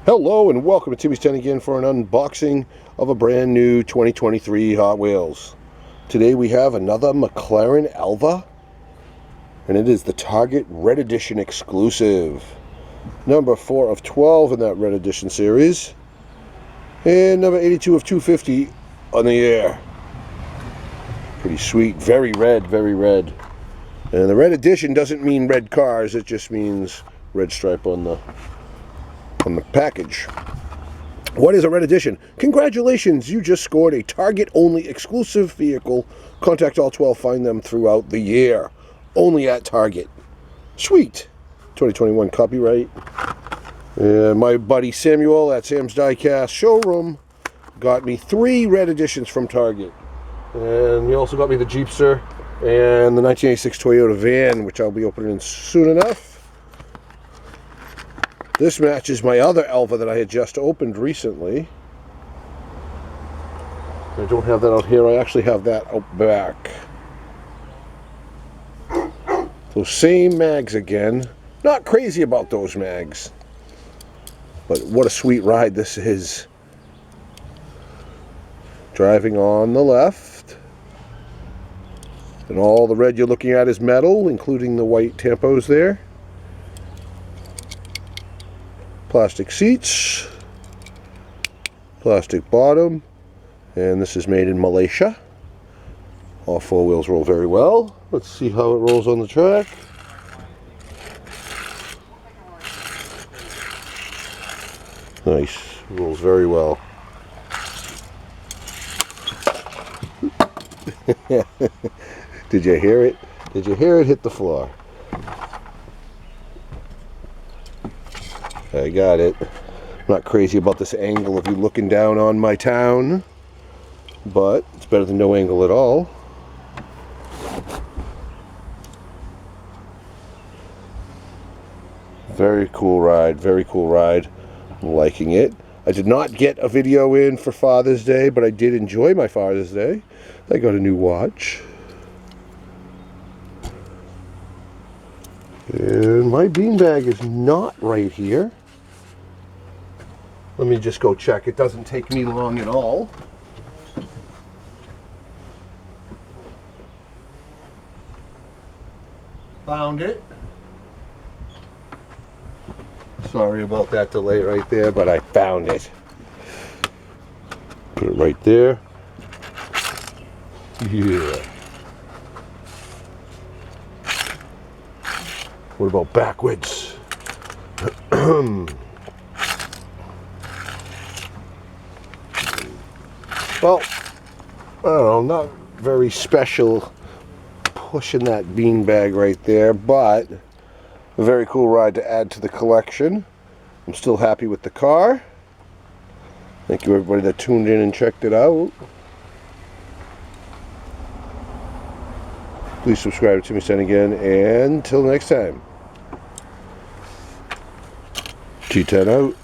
Hello and welcome to Timmy's 10 again for an unboxing of a brand new 2023 Hot Wheels. Today we have another McLaren Elva, and it is the Target Red Edition exclusive. Number 4 of 12 in that Red Edition series, and number 82 of 250 on the air. Pretty sweet, very red, very red. And the Red Edition doesn't mean red cars, it just means red stripe on the package. What is a Red Edition? Congratulations, you just scored a Target-only exclusive vehicle. Contact all 12, find them throughout the year. Only at Target. Sweet. 2021 copyright. And my buddy Samuel at Sam's Diecast Showroom got me 3 Red Editions from Target. And he also got me the Jeepster and the 1986 Toyota van, which I'll be opening soon enough. This matches my other Elva that I had just opened recently. I don't have that out here. I actually have that out back. Those same mags again. Not crazy about those mags. But what a sweet ride this is. Driving on the left. And all the red you're looking at is metal, including the white tampos there. Plastic seats, plastic bottom, and this is made in Malaysia. All 4 wheels roll very well. Let's see how it rolls on the track. Nice, rolls very well. Did you hear it? Did you hear it hit the floor? I got it. I'm not crazy about this angle of you looking down on my town, but it's better than no angle at all. Very cool ride, very cool ride. I'm liking it. I did not get a video in for Father's Day, but I did enjoy my Father's Day. I got a new watch. And my beanbag is not right here. Let me just go check. It doesn't take me long at all. Found it. Sorry about that delay right there, but I found it. Put it right there. Yeah. What about backwards? Well, I don't know, not very special pushing that beanbag right there, but a very cool ride to add to the collection. I'm still happy with the car. Thank you everybody that tuned in and checked it out. Please subscribe to Timmy's 10 again, and until next time. G10 out.